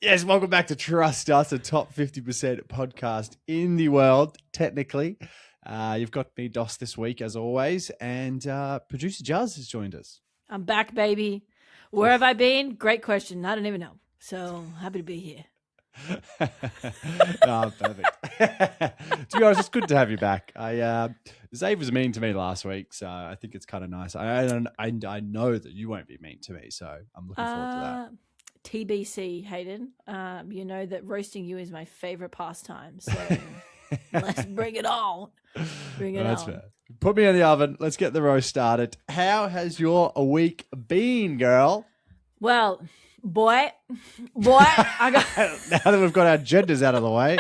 Yes, welcome back to Trust Us, a top 50% podcast in the world, technically. You've got me, Dos, this week, as always, and producer Jazz has joined us. I'm back, baby. Where have I been? Great question. I don't even know. So happy to be here. Perfect. To be honest, it's good to have you back. Zave was mean to me last week, so I think it's kind of nice. I know that you won't be mean to me, so I'm looking forward to that. TBC, Hayden. You know that roasting you is my favorite pastime. So let's bring it on. That's fair. Put me in the oven. Let's get the roast started. How has your week been, girl? Well, boy, I got. Now that we've got our genders out of the way.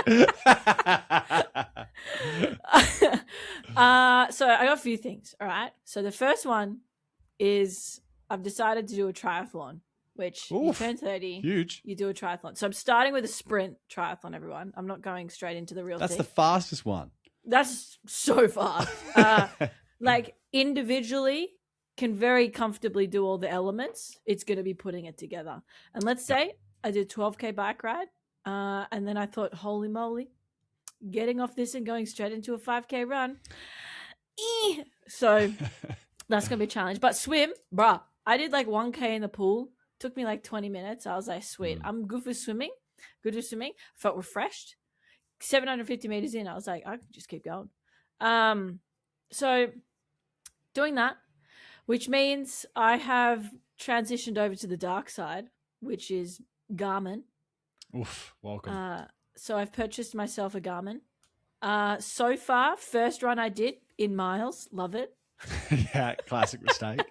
So I got a few things. All right. So the first one is I've decided to do a triathlon. Which you turn 30, huge. You do a triathlon. So I'm starting with a sprint triathlon, everyone. I'm not going straight into the real thing. That's the fastest one. That's so fast. Like individually can very comfortably do all the elements. It's going to be putting it together. And let's say I did 12K bike ride. And then I thought, holy moly, getting off this and going straight into a 5K run. So that's going to be a challenge. But swim, bruh, I did like 1K in the pool. Took me like 20 minutes. I was like, sweet. I'm good for swimming. Felt refreshed. 750 meters in, I was like, I can just keep going. So doing that, which means I have transitioned over to the dark side, which is Garmin. Oof, welcome. So I've purchased myself a Garmin. So far, first run I did in miles. Love it. Yeah, classic mistake.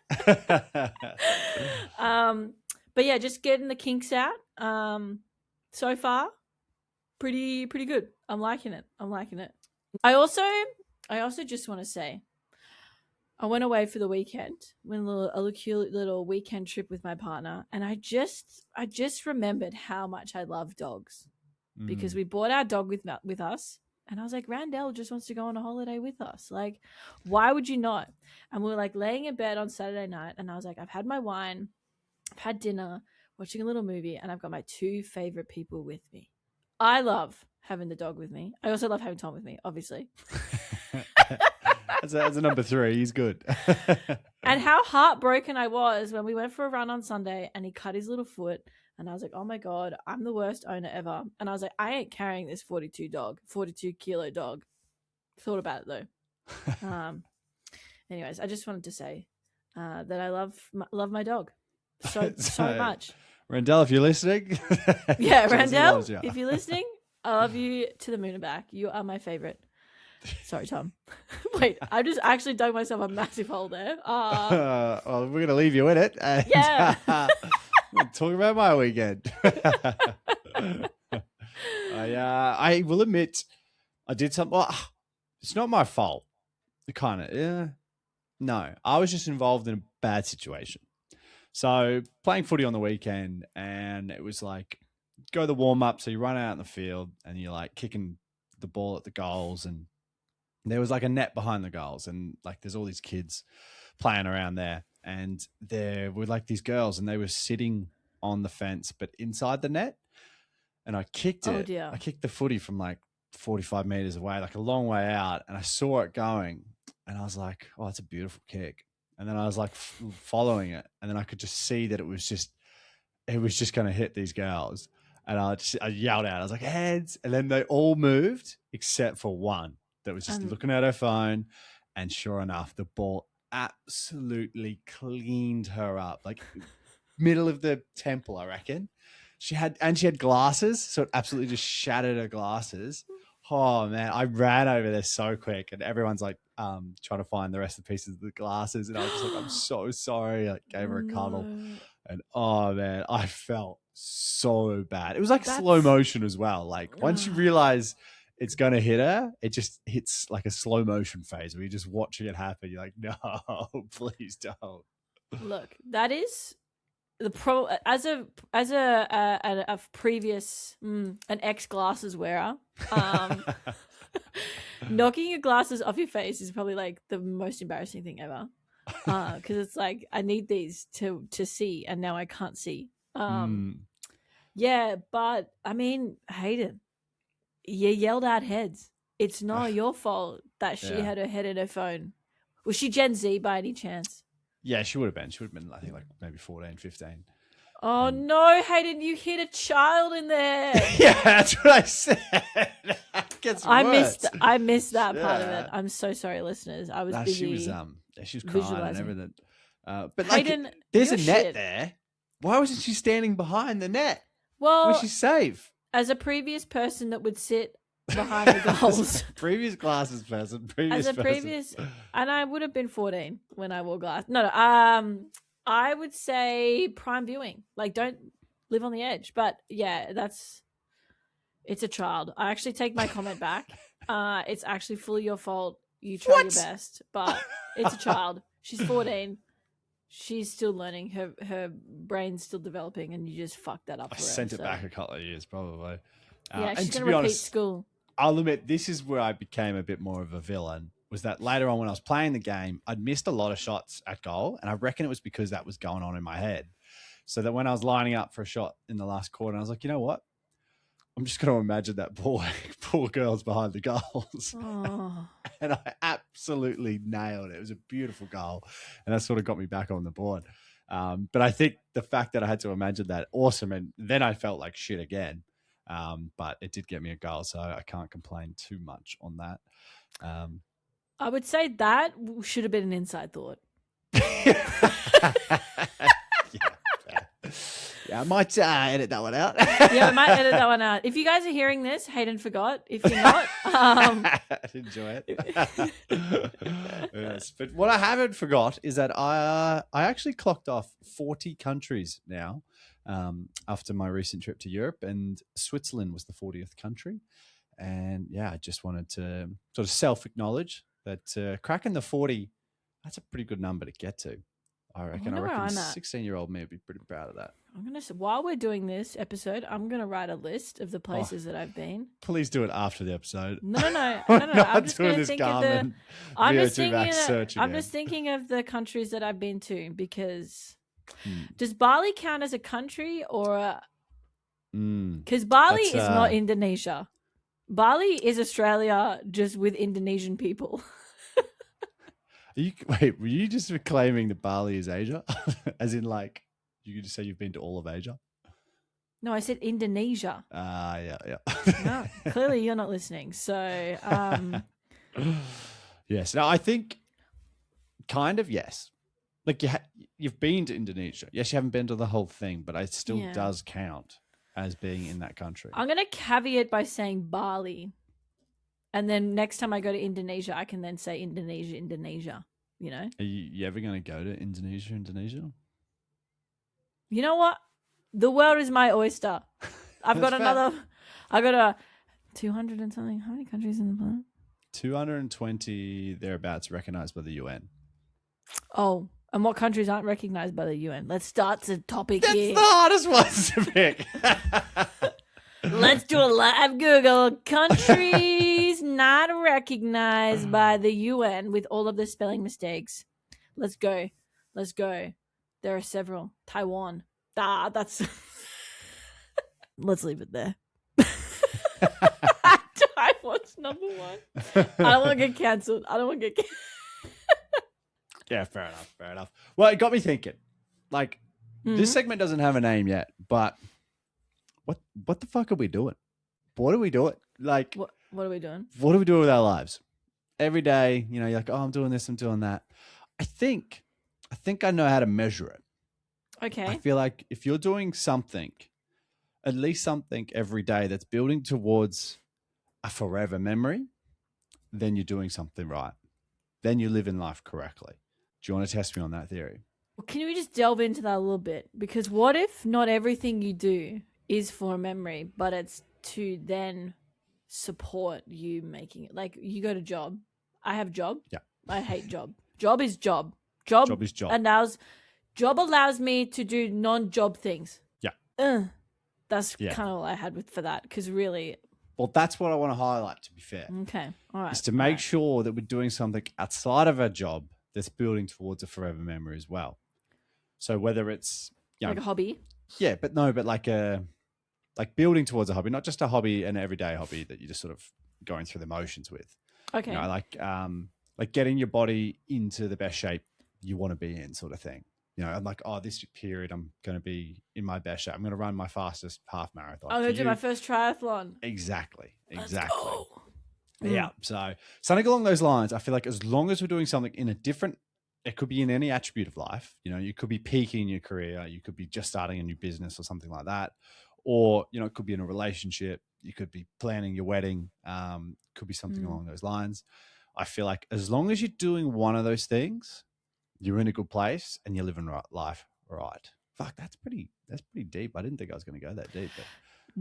But yeah, just getting the kinks out. So far, pretty good. I'm liking it. I also just want to say, I went away for the weekend, went a cute little weekend trip with my partner, and I just remembered how much I love dogs because we brought our dog with us. And I was like, Randell just wants to go on a holiday with us. Like, why would you not? And we were like laying in bed on Saturday night, and I was like, I've had my wine, I've had dinner, watching a little movie, and I've got my two favorite people with me. I love having the dog with me. I also love having Tom with me, obviously. That's a number 3. He's good. And how heartbroken I was when we went for a run on Sunday and he cut his little foot. And I was like, oh my God, I'm the worst owner ever. And I was like, I ain't carrying this 42 kilo dog. Thought about it though. Anyways, I just wanted to say that I love my dog so much. Randell, if you're listening. Yeah, Randell, if you're listening, I love you to the moon and back. You are my favorite. Sorry, Tom. Wait, I just actually dug myself a massive hole there. Well, we're going to leave you in it. And, yeah. Talk about my weekend. I will admit, I did something. Well, it's not my fault. No, I was just involved in a bad situation. So playing footy on the weekend, and it was like, go the warm up. So you run out in the field and you're like kicking the ball at the goals, and there was like a net behind the goals, and like there's all these kids playing around there, and there were like these girls, and they were sitting on the fence but inside the net, and I kicked it. Dear. I kicked the footy from like 45 meters away, like a long way out, and I saw it going, and I was like, oh, that's a beautiful kick. And then I was like following it, and then I could just see that it was just going to hit these girls. And I yelled out, I was like, heads. And then they all moved except for one that was just looking at her phone. And sure enough, the ball absolutely cleaned her up, like middle of the temple, I reckon. She had glasses, so it absolutely just shattered her glasses. Oh, man, I ran over there so quick, and everyone's like trying to find the rest of the pieces of the glasses. And I was just like, I'm so sorry. I gave her a cuddle. And, oh, man, I felt so bad. It was like slow motion as well. Like once you realize it's going to hit her, it just hits like a slow motion phase where you're just watching it happen. You're like, no, please don't. Look, that is the as a previous an ex glasses wearer, knocking your glasses off your face is probably like the most embarrassing thing ever. Because it's like I need these to see, and now I can't see. Yeah, but I mean, Hayden, you yelled out heads. It's not your fault that she Yeah. had her head in her phone. Was she Gen Z by any chance? Yeah, she would have been. She would have been, I think, like maybe 14, 15. Oh And- no, Hayden, you hit a child in there. Yeah, that's what I said. It gets I worse. missed that part of Yeah. it. I'm so sorry, listeners. I was Nah, busy. she was crying and visualizing. everything. But like, Hayden, there's a you're net shit. there. Why wasn't she standing behind the net? Well, Was she safe? as a previous person that would sit behind the goals, Previous classes person. and I would have been 14 when I wore glass. No, I would say prime viewing. Like, don't live on the edge. But yeah, it's a child. I actually take my comment back. It's actually fully your fault. You tried your best, but it's a child. She's 14. She's still learning. Her brain's still developing, and you just fucked that up. I sent it back a couple of years, probably. Yeah, she's and to going be to repeat honest, school. I'll admit, this is where I became a bit more of a villain. Was that later on when I was playing the game, I'd missed a lot of shots at goal, and I reckon it was because that was going on in my head. So that when I was lining up for a shot in the last quarter, I was like, you know what? I'm just going to imagine that poor girl's behind the goals. Oh. And I absolutely nailed it. It was a beautiful goal. And that sort of got me back on the board. But I think the fact that I had to imagine that, awesome. And then I felt like shit again. But it did get me a goal, so I can't complain too much on that. I would say that should have been an inside thought. Yeah, I might edit that one out. Yeah, I might edit that one out. If you guys are hearing this, Hayden forgot. If you're not, enjoy it. Yes, but what I haven't forgot is that I actually clocked off 40 countries now after my recent trip to Europe, and Switzerland was the 40th country. And yeah, I just wanted to sort of self-acknowledge that cracking the 40, that's a pretty good number to get to. I reckon 16-year-old me would be pretty proud of that. While we're doing this episode, I'm gonna write a list of the places that I've been. Please do it after the episode. No. I'm just going to think of the I'm just thinking of the countries that I've been to, because does Bali count as a country or because Bali is not Indonesia. Bali is Australia just with Indonesian people. Were you just claiming that Bali is Asia? As in, like, you could just say you've been to all of Asia? No, I said Indonesia. Yeah. No, clearly you're not listening. So, yes. No, I think kind of yes. Like you've been to Indonesia. Yes, you haven't been to the whole thing, but it still does count as being in that country. I'm going to caveat by saying Bali. And then next time I go to Indonesia, I can then say Indonesia, you know? Are you ever going to go to Indonesia? You know what? The world is my oyster. I've got a 200 and something. How many countries in the planet? 220 thereabouts recognized by the UN. Oh, and what countries aren't recognized by the UN? Let's start the topic here. That's the hardest ones to pick. Let's do a live Google. Countries not recognized by the UN with all of the spelling mistakes. Let's go. There are several. Taiwan. That's... Let's leave it there. Taiwan's number one. I don't want to get cancelled. Yeah, fair enough. Well, it got me thinking. Like, this segment doesn't have a name yet, but what the fuck are we doing? What are we doing? Like, what are we doing? What are we doing with our lives? Every day, you know, you're like, oh, I'm doing this, I'm doing that. I think I know how to measure it. Okay. I feel like if you're doing something, at least something every day that's building towards a forever memory, then you're doing something right. Then you live in life correctly. Do you want to test me on that theory? Well, can we just delve into that a little bit? Because what if not everything you do is for a memory, but it's to then support you making it? Like, you go to job. I have job. Yeah. I hate job. Job is job. Job is job. Job allows me to do non-job things. Yeah. That's kind of all I had for that, because really... Well, that's what I want to highlight, to be fair. Okay. All right. Is to make sure that we're doing something outside of our job that's building towards a forever memory as well. So whether it's... like a hobby? Yeah, but like a like building towards a hobby, not just a hobby, an everyday hobby that you're just sort of going through the motions with. Okay. You know, like getting your body into the best shape you want to be in, sort of thing. You know, I'm like, oh, this period I'm going to be in my best shape. I'm going to run my fastest half marathon. I'm going to do my first triathlon. Exactly. Let's go. Yeah. So something along those lines. I feel like as long as we're doing something in a different, it could be in any attribute of life. You know, you could be peaking in your career. You could be just starting a new business or something like that. Or, you know, it could be in a relationship. You could be planning your wedding. Could be something along those lines. I feel like as long as you're doing one of those things, you're in a good place and you're living life right. Fuck, that's pretty deep. I didn't think I was going to go that deep. But...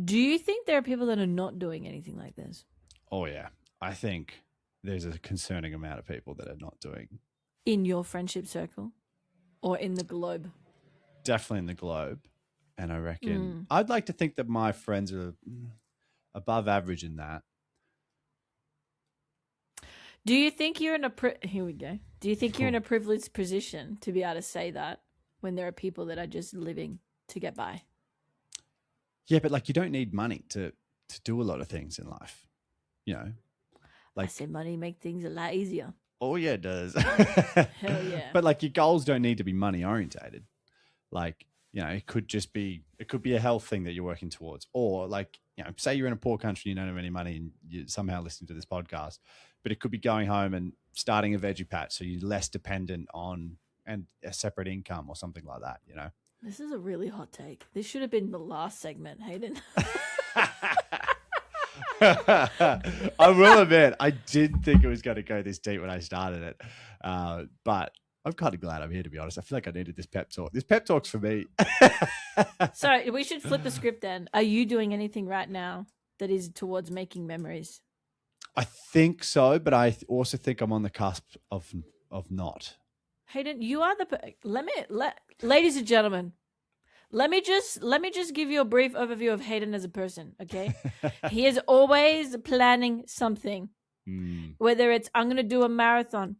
Do you think there are people that are not doing anything like this? Oh, yeah. I think there's a concerning amount of people that are not doing. In your friendship circle or in the globe? Definitely in the globe. And I reckon I'd like to think that my friends are above average in that. Do you think you're in a here we go. Do you think you're in a privileged position to be able to say that when there are people that are just living to get by? Yeah, but like you don't need money to do a lot of things in life. You know, like I say money make things a lot easier. Oh yeah, it does. Hell yeah. But like your goals don't need to be money orientated. Like, you know, it could be a health thing that you're working towards. Or like, you know, say you're in a poor country, you don't have any money and you somehow listen to this podcast, but it could be going home and starting a veggie patch so you're less dependent on and a separate income or something like that, you know? This is a really hot take. This should have been the last segment, Hayden. I will admit, I did think it was going to go this deep when I started it. But I'm kind of glad I'm here, to be honest. I feel like I needed this pep talk. This pep talk's for me. So we should flip the script then. Are you doing anything right now that is towards making memories? I think so, but I also think I'm on the cusp of not. Hayden, you are ladies and gentlemen, let me just give you a brief overview of Hayden as a person, okay? He is always planning something. Whether it's I'm going to do a marathon,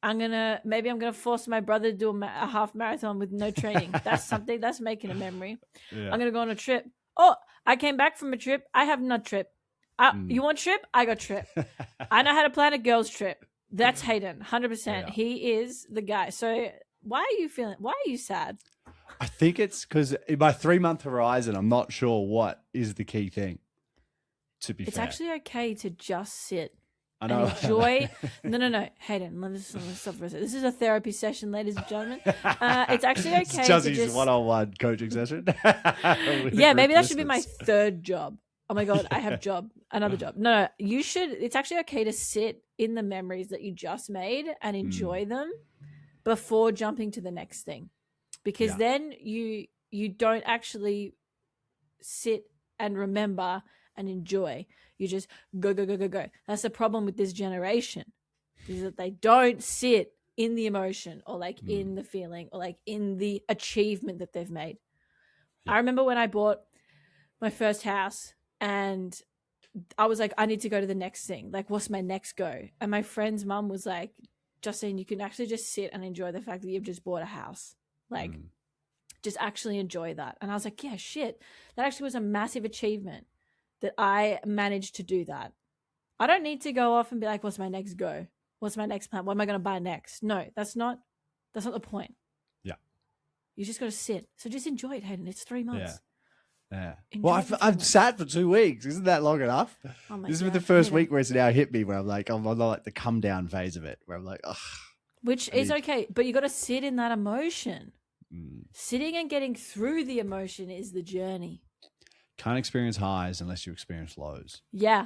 maybe I'm going to force my brother to do a half marathon with no training. That's something that's making a memory. Yeah. I'm going to go on a trip. Oh, I came back from a trip. I have no trip. You want trip? I got trip. I know how to plan a girl's trip. That's Hayden, 100%. Yeah. He is the guy. So why are you sad? I think it's because in my 3-month horizon, I'm not sure what is the key thing, to be fair. It's actually okay to just sit and enjoy. No. Hayden, let's stop for a second. This is a therapy session, ladies and gentlemen. It's actually okay it's Juzzy's one-on-one coaching session. Yeah, maybe that should be my third job. Oh my God, I have another job. No, you should. It's actually okay to sit in the memories that you just made and enjoy them before jumping to the next thing. Because then you don't actually sit and remember and enjoy. You just go. That's the problem with this generation, is that they don't sit in the emotion or like in the feeling or like in the achievement that they've made. I remember when I bought my first house and I was like, I need to go to the next thing. Like, what's my next go? And my friend's mum was like, Justine, you can actually just sit and enjoy the fact that you've just bought a house. Like, just actually enjoy that. And I was like, yeah, shit. That actually was a massive achievement that I managed to do that. I don't need to go off and be like, what's my next go? What's my next plan? What am I going to buy next? No, that's not the point. Yeah. You just got to sit. So just enjoy it, Hayden. It's 3 months. Yeah. Well, I've sat for 2 weeks. Isn't that long enough? Oh my God. This is the first week where it's now hit me where I'm like, I'm on like the come down phase of it where I'm like, ugh. Which is okay, but you got to sit in that emotion. Sitting and getting through the emotion is the journey. Can't experience highs unless you experience lows. Yeah.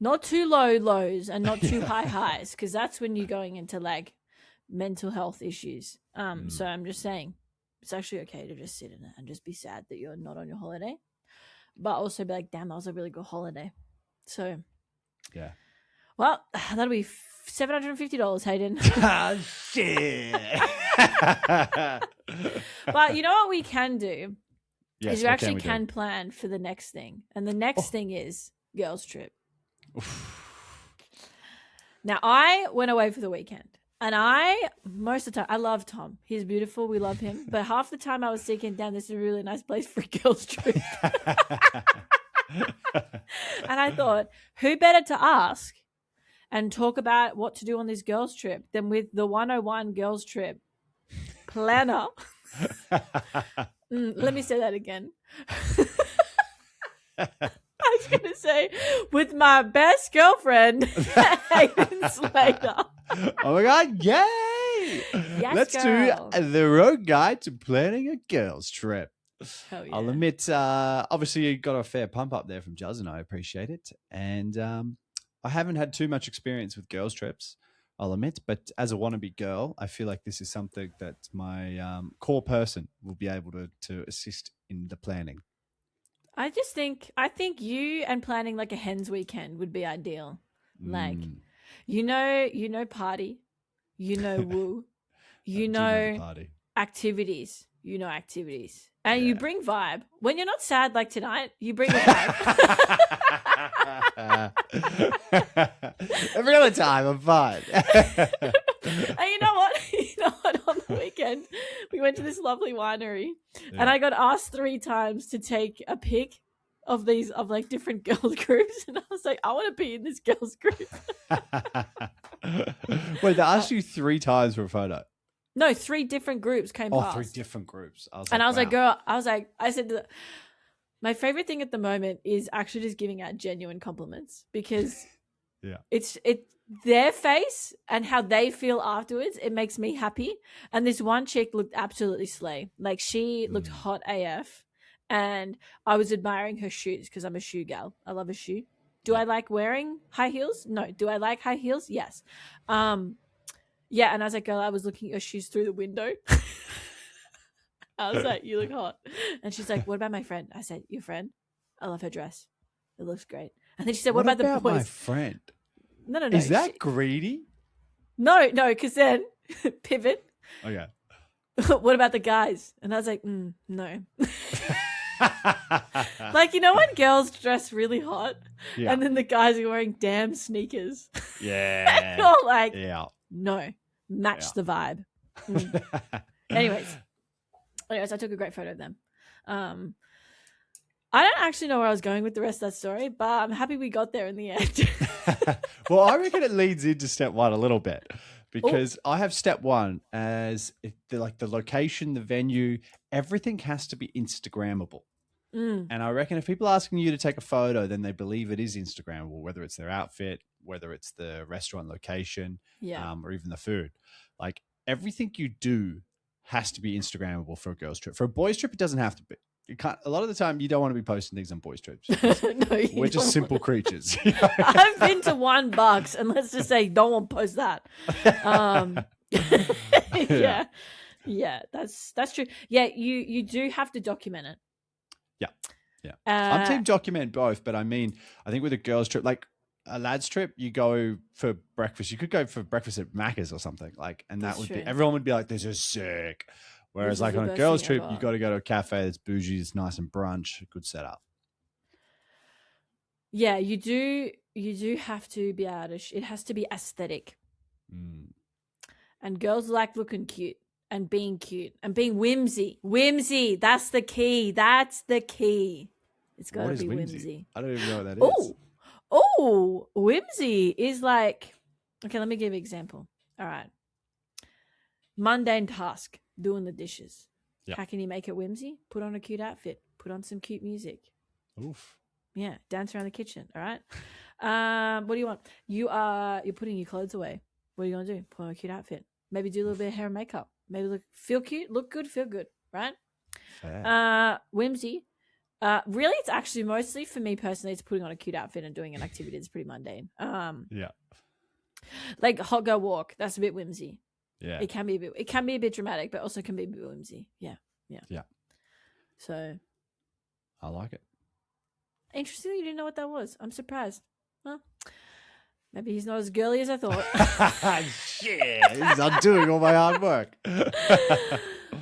Not too low lows and not too high highs, because that's when you're going into like mental health issues. So I'm just saying, it's actually okay to just sit in it and just be sad that you're not on your holiday, but also be like, damn, that was a really good holiday. So, yeah. Well, that'll be $750, Hayden. Oh, shit. But you know what we can do? Yes, is you actually can plan for the next thing. And the next thing is girls' trip. Now, I went away for the weekend. And most of the time, I love Tom. He's beautiful. We love him. But half the time I was thinking, damn, this is a really nice place for a girls' trip. And I thought, who better to ask and talk about what to do on this girls' trip than with the 101 girls' trip planner. Let me say that again. I was going to say, with my best girlfriend, Hayden Slater. Oh my God, yay! Yes, Let's girl. do the road guide to planning a girls' trip. Hell yeah. I'll admit, obviously you got a fair pump up there from Juz, and I appreciate it. And I haven't had too much experience with girls' trips, I'll admit. But as a wannabe girl, I feel like this is something that my core person will be able to assist in the planning. I think you and planning like a hen's weekend would be ideal. Like, you know, party, woo, Party. activities, and you bring vibe. When you're not sad like tonight, you bring a vibe. Every other time, I'm fine. And you know what? On the weekend, we went to this lovely winery, and I got asked 3 times to take a pic of like different girls groups, and I was like, I want to be in this girls group. Wait, they asked you 3 times for a photo? No, 3 different groups came past. 3 different groups. I was like, girl, I said, my favorite thing at the moment is actually just giving out genuine compliments, because it's their face and how they feel afterwards. It makes me happy. And this one chick looked absolutely slay. Like, she looked hot AF, and I was admiring her shoes because I'm a shoe gal. I love a shoe. Do I like wearing high heels? No. Do I like high heels? Yes. Yeah, and I was like, girl, I was looking at your shoes through the window. I was like, you look hot. And she's like, what about my friend? I said, your friend? I love her dress. It looks great. And then she said, what about the boys? My friend? No. Is that greedy? No, because then pivot. Okay. What about the guys? And I was like, no. Like, you know when girls dress really hot and then the guys are wearing damn sneakers? Yeah. And you're like, no, match the vibe. Anyways, I took a great photo of them. I don't actually know where I was going with the rest of that story, but I'm happy we got there in the end. Well, I reckon it leads into step 1 a little bit, because I have step 1 as the location, the venue, everything has to be Instagrammable. And I reckon if people are asking you to take a photo, then they believe it is Instagrammable, whether it's their outfit, whether it's the restaurant location, or even the food. Like, everything you do has to be Instagrammable for a girls' trip. For a boys' trip, it doesn't have to be. You can't. A lot of the time, you don't want to be posting things on boys' trips. No, we're just simple creatures. I've been to $1, and let's just say don't want to post that. Yeah, that's true. Yeah, you do have to document it. Yeah. I'm team document both, but I mean, I think with a girls' trip, like a lad's trip, you go for breakfast. You could go for breakfast at Macca's or something, like, and that would be, everyone would be like, "This is sick." Whereas, like, on a girls' trip, you got to go to a cafe that's bougie, it's nice and brunch, good setup. Yeah, you do have to be able to. It has to be aesthetic. And girls like looking cute and being whimsy. Whimsy, that's the key. It's got to be whimsy. I don't even know what that is. Oh, whimsy is like, okay, let me give you an example. All right. Mundane task, doing the dishes. Yep. How can you make it whimsy? Put on a cute outfit. Put on some cute music. Oof. Yeah, dance around the kitchen. All right. What do you want? You're putting your clothes away. What are you gonna do? Put on a cute outfit. Maybe do a little bit of hair and makeup. Maybe feel cute, look good, feel good. Right? Fair. Whimsy. Really, it's actually mostly for me personally. It's putting on a cute outfit and doing an activity that's pretty mundane. Like hot girl walk. That's a bit whimsy. Yeah, it can be a bit dramatic, but also can be a bit whimsy. Yeah. So, I like it. Interesting, you didn't know what that was. I'm surprised. Well, maybe he's not as girly as I thought. Shit, he's not doing all my hard work.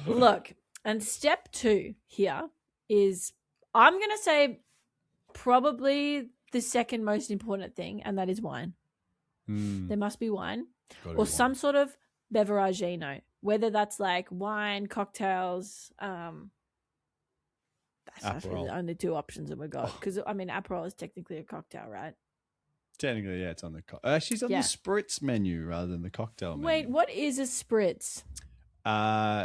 Look, and step 2 here is, I'm gonna say, probably the second most important thing, and that is wine. There must be wine or some sort of beveragino, whether that's like wine, cocktails. That's really Aperol. the only two options that we got. Because I mean, Aperol is technically a cocktail, right? Technically, yeah, it's on the she's on Yeah. the spritz menu rather than the cocktail menu. Wait, what is a spritz?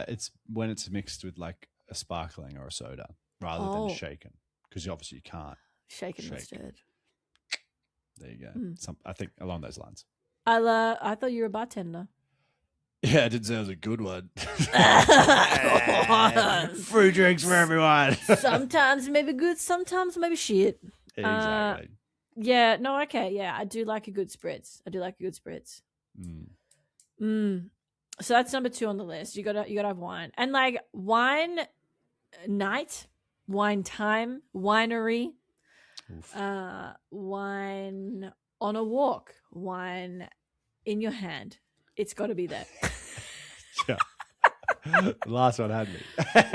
It's when it's mixed with like a sparkling or a soda rather than shaken, because obviously you can't Shaken and shake. stirred. There you go. I think along those lines. I thought you were a bartender. Yeah, I did say it was a good one. Free drinks for everyone. Sometimes maybe good, sometimes maybe shit. Exactly. Yeah, no, okay, yeah, I do like a good spritz. So that's number 2 on the list. You gotta have wine. And like wine night, wine time, winery, wine on a walk, wine in your hand. It's got to be there. Yeah. The last one had me.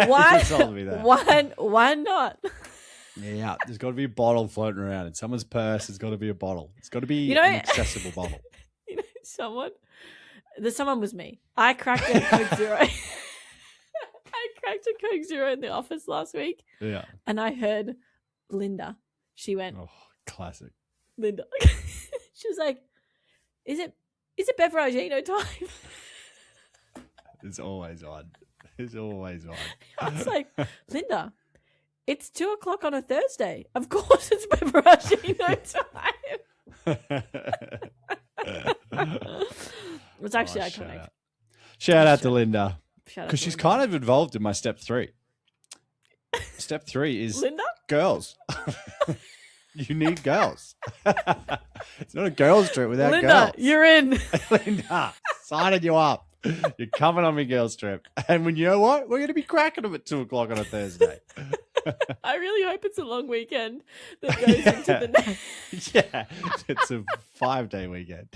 Why? Sold me that. Why not? Yeah, there's got to be a bottle floating around in someone's purse. There's got to be a bottle. It's got to be an accessible bottle. Someone was me. I cracked a Coke Zero. I cracked a Coke Zero in the office last week. Yeah. And I heard Linda. She went, "Oh, classic." Linda. She was like, Is it beveragino time? It's always on. It's always on. I was like, Linda, it's 2:00 on a Thursday. Of course it's beveragino time. It's actually iconic. Shout out to Linda. Because she's kind of involved in my step 3. Step 3 is Linda? Girls. You need girls. It's not a girls trip without Linda, girls. you're in. Linda, signing you up. You're coming on my girls trip. And when you know what? We're going to be cracking them at 2:00 on a Thursday. I really hope it's a long weekend that goes into the next. Yeah, it's a 5-day weekend.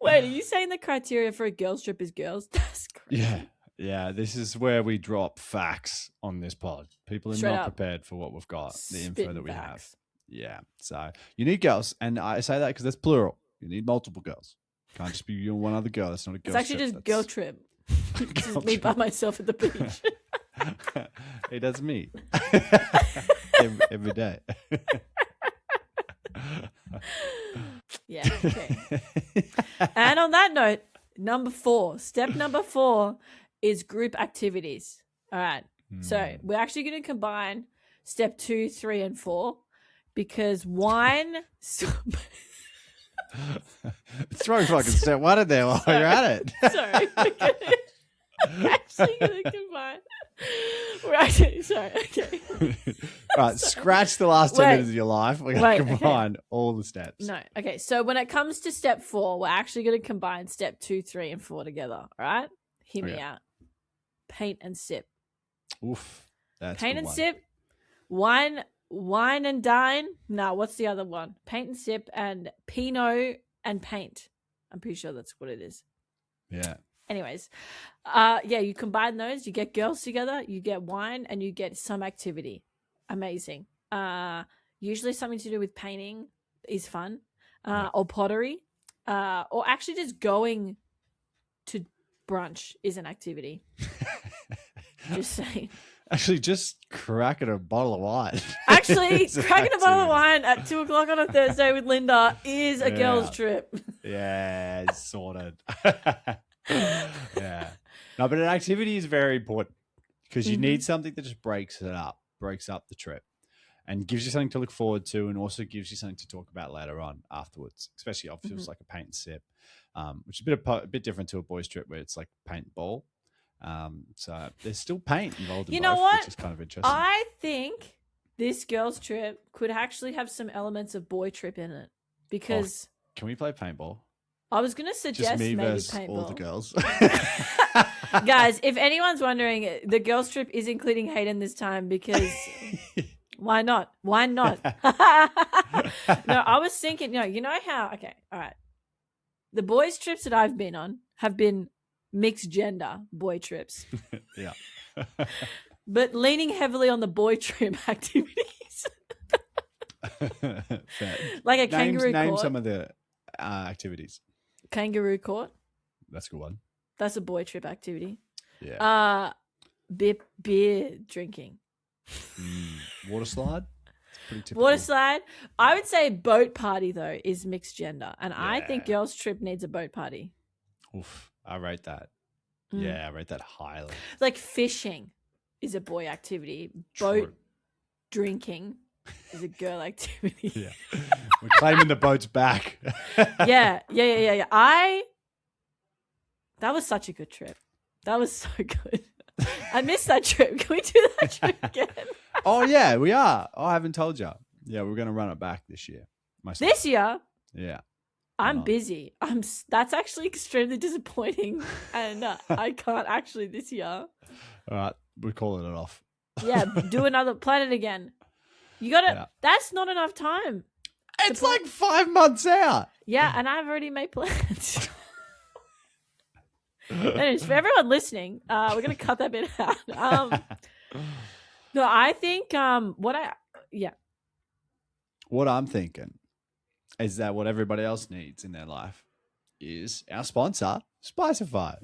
Wait, are you saying the criteria for a girls trip is girls? That's crazy. Yeah, this is where we drop facts on this pod. People are not prepared for what we've got, the info that we have. Yeah, so you need girls, and I say that because that's plural. You need multiple girls. Can't just be you and one other girl. That's not a girl trip. It's actually just girl trip. It's just me by myself at the beach. Hey, that's me. every day. Yeah, okay. And on that note, step number 4 is group activities. All right. So we're actually going to combine step 2, 3, and 4 because wine. Throw fucking step 1 in there while you're at it. Sorry. We're actually going to combine. We're actually, sorry. Okay. Right. Scratch the last 10 minutes of your life. We're going to combine all the steps. No. Okay. So when it comes to step 4, we're actually going to combine step 2, 3, and 4 together. All right. Hear me out. Paint and sip. Oof. That's paint and sip. Wine and dine. No, what's the other one? Paint and sip and Pinot and paint. I'm pretty sure that's what it is. Yeah. Anyways, you combine those, you get girls together, you get wine, and you get some activity. Amazing. Usually something to do with painting is fun, or pottery, or actually just going to brunch is an activity. Just saying. Actually, just cracking a bottle of wine. Actually, cracking a bottle of wine at 2:00 on a Thursday with Linda is a girls' trip. Yeah, it's sorted. Yeah. No, but an activity is very important because you need something that just breaks up the trip and gives you something to look forward to and also gives you something to talk about later on afterwards, especially if it was like a paint and sip, which is a bit different to a boys' trip where it's like paintball. So there's still paint involved in both, which is kind of interesting. I think this girls' trip could actually have some elements of boy trip in it because... can we play paintball? I was going to suggest just me maybe versus paintball. all the girls. Guys, if anyone's wondering, the girls' trip is including Hayden this time because why not? Why not? No, I was thinking, you know how, okay, all right. The boys' trips that I've been on have been mixed gender boy trips. Yeah. But leaning heavily on the boy trip activities. Fair. Like a kangaroo court. Name some of the activities. Kangaroo court. That's a good one. That's a boy trip activity. Yeah. Beer drinking. Water slide. It's pretty typical. Water slide. I would say boat party though is mixed gender, and I think Yeah. girls trip needs a boat party. Oof, I rate that. Yeah, I rate that highly. Like fishing is a boy activity. Boat True. drinking is a girl activity. Yeah. We're claiming the boats back. Yeah. That was such a good trip. That was so good. I missed that trip. Can we do that trip again? Oh, yeah, we are. Oh, I haven't told you. Yeah, we're going to run it back this year. This year? Yeah. I'm busy. That's actually extremely disappointing, and I can't actually this year. All right, we're calling it off. Yeah, plan it again. You gotta. Yeah. That's not enough time. It's like 5 months out. Yeah, and I've already made plans. Anyways, for everyone listening, we're gonna cut that bit out. No, I think what I'm thinking is that what everybody else needs in their life is our sponsor, Spicify.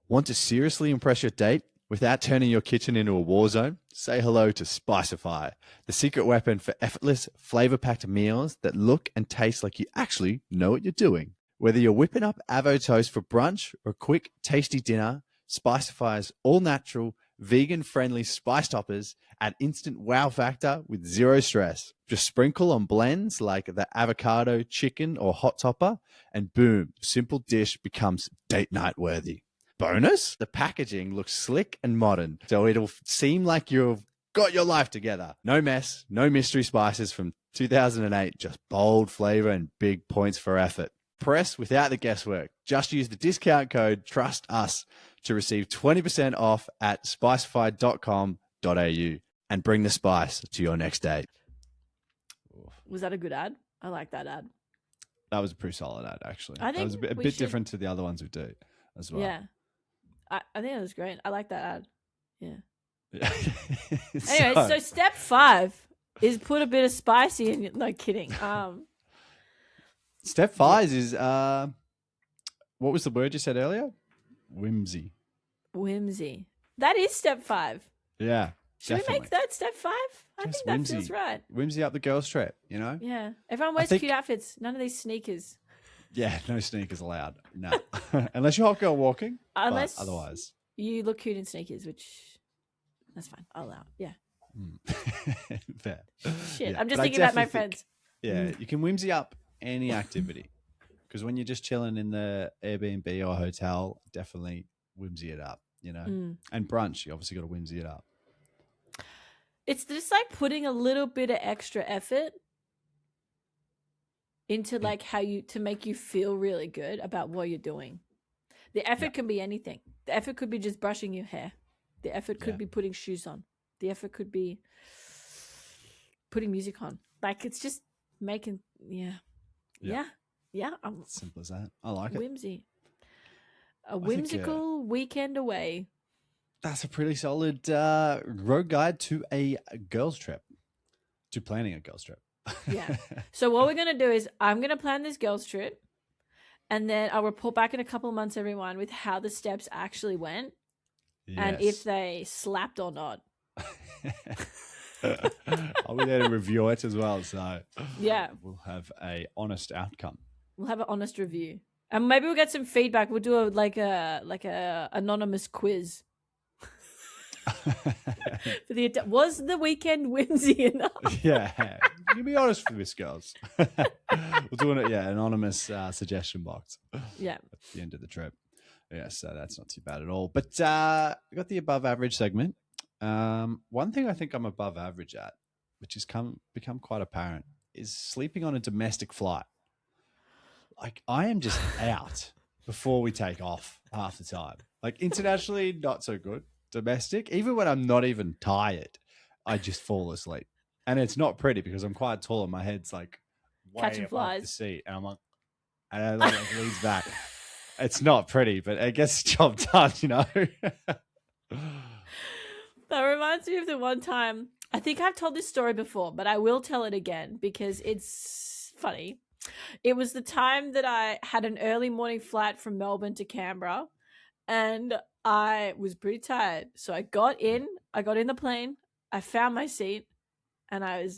Want to seriously impress your date without turning your kitchen into a war zone? Say hello to Spicify, the secret weapon for effortless, flavor-packed meals that look and taste like you actually know what you're doing. Whether you're whipping up avo toast for brunch or a quick, tasty dinner, Spicify's all-natural, vegan-friendly spice toppers add instant wow factor with zero stress. Just sprinkle on blends like the avocado, chicken, or hot topper, and boom, simple dish becomes date night worthy. Bonus, the packaging looks slick and modern, so it'll seem like you've got your life together. No mess, no mystery spices from 2008, just bold flavor and big points for effort. Press without the guesswork. Just use the discount code TRUSTUS to receive 20% off at spicify.com.au and bring the spice to your next date. Was that a good ad? I like that ad. That was a pretty solid ad, actually. I think that was a bit different to the other ones we do as well. Yeah. I think that was great. I like that ad. Yeah. So, anyway, so step 5 is put a bit of spicy in. No kidding. Step 5 is what was the word you said earlier? Whimsy. That is step 5. Yeah. Should we make that step 5? I Just think that feels right. Whimsy up the girl's trip, you know? Yeah. Everyone wears cute outfits. None of these sneakers. Yeah, no sneakers allowed. No. Unless you're hot girl walking. Unless otherwise. You look cute in sneakers, which that's fine. I'll allow. Yeah. Fair. Shit. Yeah. I'm just thinking about my friends. Yeah, you can whimsy up any activity. Because when you're just chilling in the Airbnb or hotel, definitely whimsy it up, you know? And brunch, you obviously got to whimsy it up. It's just like putting a little bit of extra effort into like to make you feel really good about what you're doing. The effort can be anything. The effort could be just brushing your hair. The effort could be putting shoes on. The effort could be putting music on. Like it's just making, Yeah. Simple as that. I like it. Whimsy. A whimsical weekend away. That's a pretty solid road guide to a girls' trip. To planning a girls' trip. Yeah. So what we're going to do is I'm going to plan this girls' trip. And then I'll report back in a couple of months, everyone, with how the steps actually went. Yes. And if they slapped or not. I'll be there to review it as well. So yeah, we'll have a honest outcome. We'll have an honest review. And maybe we'll get some feedback. We'll do a anonymous quiz. Was the weekend whimsy enough? Yeah. You be honest with this, girls. We'll do an anonymous suggestion box. Yeah. At the end of the trip. Yeah, so that's not too bad at all. But we got the above average segment. One thing I think I'm above average at, which has become quite apparent, is sleeping on a domestic flight. Like I am just out before we take off half the time. Like internationally, not so good. Domestic, even when I'm not even tired, I just fall asleep. And it's not pretty because I'm quite tall and my head's like way catching above the seat. And I'm like, and it like leans back. It's not pretty, but it gets the job done, you know? That reminds me of the one time, I think I've told this story before, but I will tell it again because it's funny. It was the time that I had an early morning flight from Melbourne to Canberra, and I was pretty tired. So I got in the plane, I found my seat, and I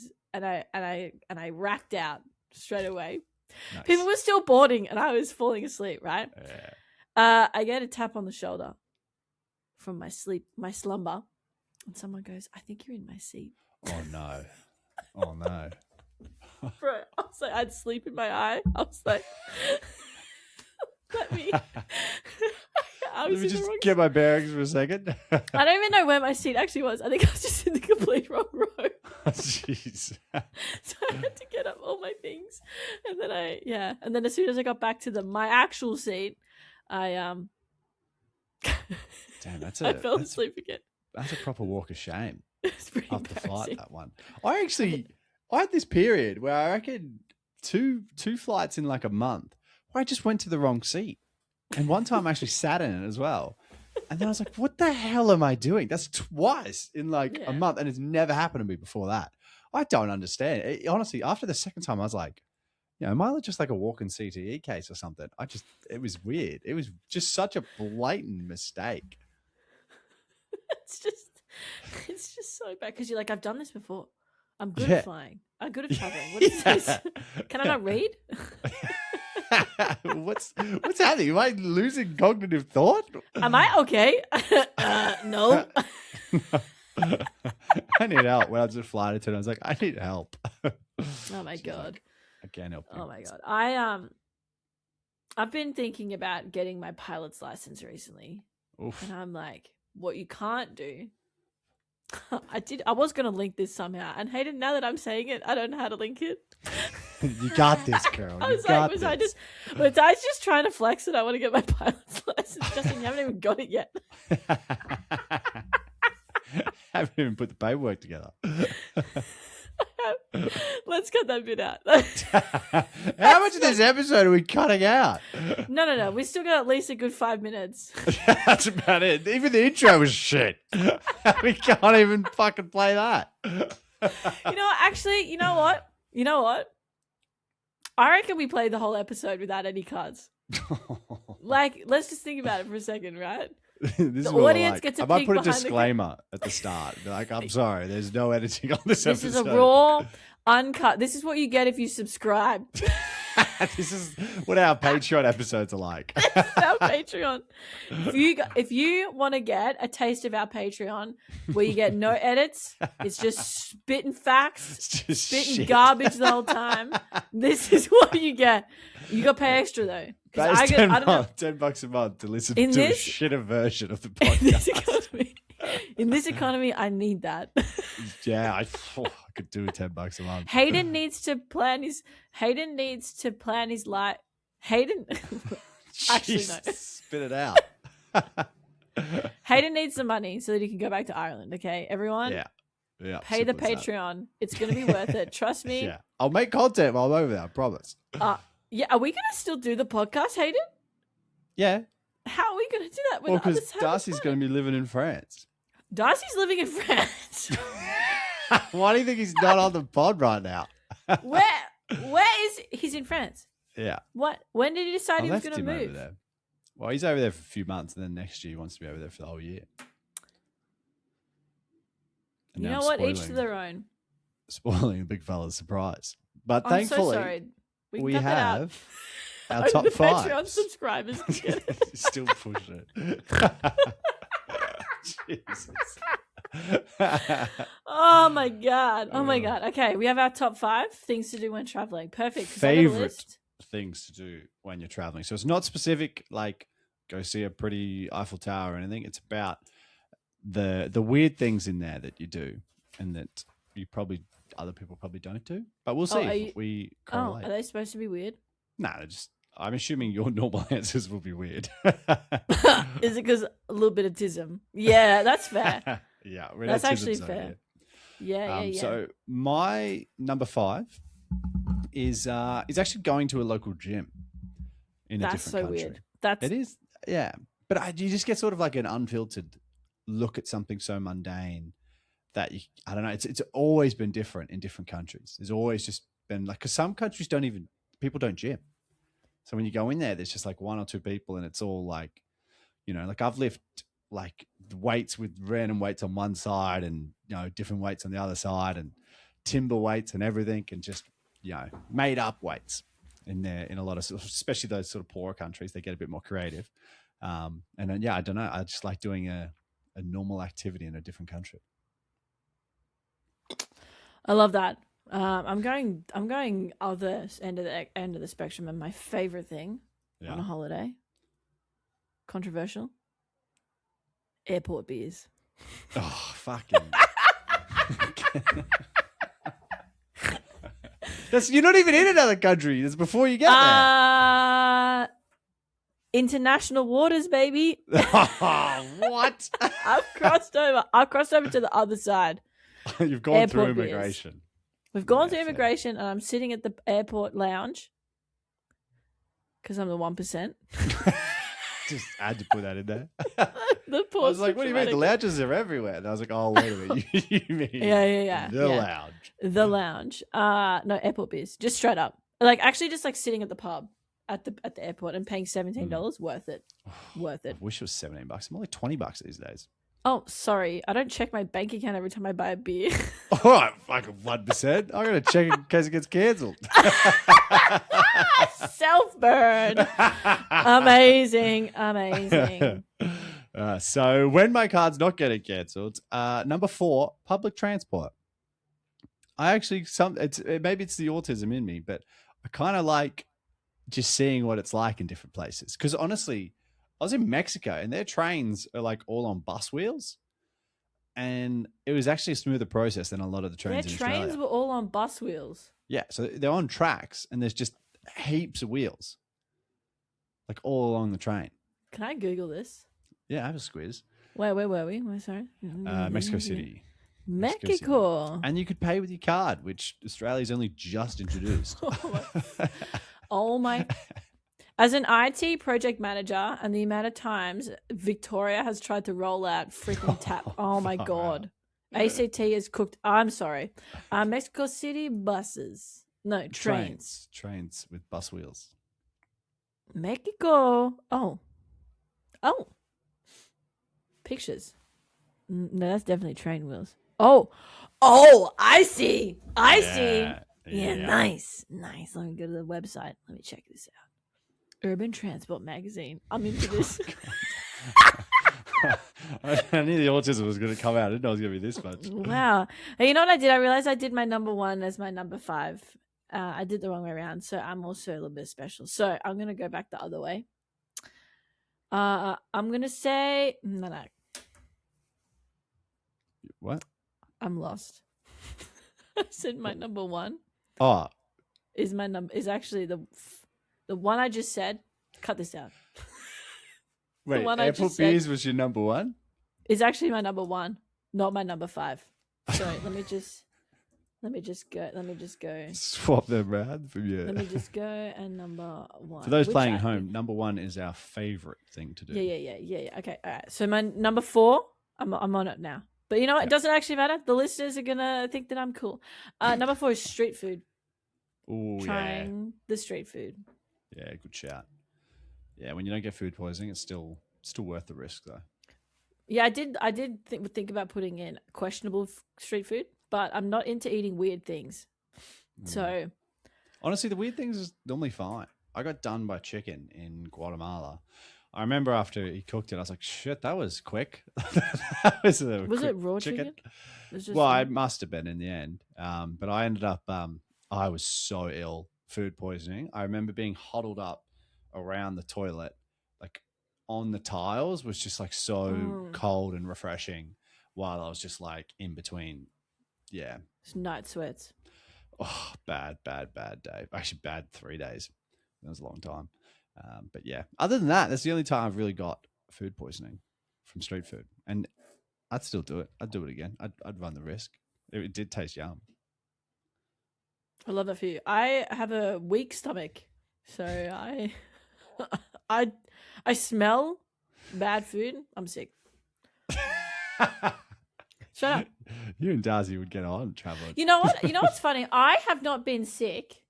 racked out straight away. Nice. People were still boarding, and I was falling asleep. Right. Yeah. I get a tap on the shoulder from my slumber, and someone goes, "I think you're in my seat." Oh no. Oh no. Bro, I was like, I had sleep in my eye. I was like, let me. Let me just get my bearings for a second. I don't even know where my seat actually was. I think I was just in the complete wrong row. Jeez. So I had to get up all my things, and then and then as soon as I got back to my actual seat, I Damn, I fell asleep again. That's a proper walk of shame. It's pretty After the embarrassing. flight, that one. I had this period where I reckon two flights in like a month where I just went to the wrong seat. And one time I actually sat in it as well. And then I was like, what the hell am I doing? That's twice in like a month. And it's never happened to me before that. I don't understand. Honestly, after the second time, I was like, am I just like a walking CTE case or something? It was weird. It was just such a blatant mistake. It's just so bad because you're like, I've done this before. I'm good at flying. I'm good at traveling. What is this? Can I not read? What's happening? Am I losing cognitive thought? Am I okay? No. I need help. When I was at flight attendant, I was like, I need help. Oh my God. Like, I can't help you. Oh my God. I've been thinking about getting my pilot's license recently. Oof. And I'm like, what you can't do. I was going to link this somehow. And Hayden, now that I'm saying it, I don't know how to link it. You got this, girl. I was like, was I just trying to flex it? I want to get my pilot's license. Justin, you haven't even got it yet. Haven't even put the paperwork together. Let's cut that bit out. How much of this episode are we cutting out? No. We still got at least a good 5 minutes. That's about it. Even the intro was shit. We can't even fucking play that. Actually, you know what? I reckon we played the whole episode without any cards. Like, let's just think about it for a second, right? The audience gets a peek I might put a behind disclaimer at the start. Be like, I'm sorry, there's no editing on this episode. This is a raw, uncut. This is what you get if you subscribe. This is what our Patreon episodes are like. Our Patreon. If you want to get a taste of our Patreon, where you get no edits, it's just spitting facts, spitting garbage the whole time. This is what you get. You got to pay extra though. That is $10 a month to listen to a shitter version of the podcast. In this economy, I need that. Yeah, I could do $10 a month. Hayden needs to plan his life. Hayden, actually no. Spit it out. Hayden needs the money so that he can go back to Ireland. Okay, everyone. Yeah. Pay the Patreon. It's going to be worth it. Trust me. Yeah, I'll make content while I'm over there. I promise. Yeah, are we going to still do the podcast, Hayden? Yeah. How are we going to do that? Well, because Darcy's going to be living in France. Darcy's living in France. Why do you think he's not on the pod right now? Where is he's in France? Yeah. What? When did he decide he was going to move? Over there. Well, he's over there for a few months, and then next year he wants to be over there for the whole year. And you know what? Each to their own. Spoiling the big fella's surprise. But I'm thankfully, so sorry. we have our Only top the 5. Patreon subscribers can get it. Still pushing it. Jesus. Oh my god. Okay, we have our top 5 things to do when traveling. Perfect. Favorite things to do when you're traveling. So it's not specific like go see a pretty Eiffel Tower or anything. It's about the weird things in there that you do and that other people probably don't do. But we'll see if we correlate. Are they supposed to be weird? No, I'm assuming your normal answers will be weird. Is it because a little bit of tism? Yeah, that's fair. Yeah, that's actually fair. Yeah. So my number 5 is actually going to a local gym in a different country. Weird. It is, yeah. But you just get sort of like an unfiltered look at something so mundane that I don't know. It's always been different in different countries. There's always just been like, because some countries don't even people don't gym. So when you go in there, there's just like one or two people, and it's all like, like I've lifted like weights with random weights on one side and, different weights on the other side and timber weights and everything, and just, made up weights in there in a lot of, especially those sort of poorer countries, they get a bit more creative. And then, I don't know. I just like doing a normal activity in a different country. I love that. I'm going other end of the spectrum, and my favorite thing on a holiday, controversial, airport beers. Oh, fucking. You're not even in another country. It's before you get there. International waters, baby. What? I've crossed over to the other side. You've gone through immigration. Beers. We've gone through immigration, and I'm sitting at the airport lounge because I'm the 1%. Just had to put that in there. I was like, what do you mean? The lounges are everywhere. And I was like, oh, wait a minute. You mean the lounge. The lounge. No, airport beers. Just straight up. Like, actually just like sitting at the pub at the airport and paying $17. Worth it. Worth it. I wish it was $17. I'm only $20 these days. Oh, sorry. I don't check my bank account every time I buy a beer. All right, fucking 1%. I'm going to check in case it gets cancelled. Self-burn. Amazing. So when my card's not getting cancelled, number 4, public transport. I actually, maybe it's the autism in me, but I kind of like just seeing what it's like in different places. Because honestly, I was in Mexico and their trains are like all on bus wheels. And it was actually a smoother process than a lot of the trains in Australia. Their trains were all on bus wheels. Yeah, so they're on tracks and there's just heaps of wheels. Like all along the train. Can I Google this? Yeah, I have a squiz. Where were we? Sorry. Mexico City. Mexico. And you could pay with your card, which Australia's only just introduced. Oh my. As an IT project manager, and the amount of times Victoria has tried to roll out freaking tap. Oh my God. ACT has cooked. I'm sorry. Mexico City buses. No, trains. Trains with bus wheels. Mexico. Oh. Pictures. No, that's definitely train wheels. Oh, I see. Yeah, nice. Let me go to the website. Let me check this out. Urban Transport Magazine. I'm into this. I knew the autism was going to come out. I didn't know it was going to be this much. Wow. Hey, you know what I did? I realized I did my number 1 as my number 5. I did the wrong way around, so I'm also a little bit special. So I'm going to go back the other way. I'm going to say... No. What? I'm lost. I said my number 1. Oh. Is actually the one I just said. Cut this out. Wait, airport beers was your number 1? Is actually my number 1, not my number 5. Sorry, let me just go. Swap them around from you. Let me just go and number 1. For those playing at home, number 1 is our favorite thing to do. Yeah. Okay, all right. So my number 4, I'm on it now. But you know what? It doesn't actually matter. The listeners are gonna think that I'm cool. Number 4 is street food. Oh, Trying the street food. Yeah, good shout. Yeah, when you don't get food poisoning, it's still worth the risk, though. Yeah, I did think about putting in questionable street food, but I'm not into eating weird things. So, honestly, the weird things is normally fine. I got done by chicken in Guatemala. I remember after he cooked it, I was like, "Shit, that was quick." Was it raw chicken? It must have been in the end. But I ended up. I was so ill, food poisoning. I remember being huddled up around the toilet, like on the tiles, was just like so cold and refreshing, while I was just like in between. Yeah, it's night sweats. Oh, bad day. Actually, bad 3 days. That was a long time. But yeah, other than that, that's the only time I've really got food poisoning from street food, and I'd still do it. I'd do it again. I'd run the risk. It did taste yum. I love that for you. I have a weak stomach, so I smell bad food. I'm sick. Shut up. You and Darcy would get on traveling. You know what? You know what's funny? I have not been sick.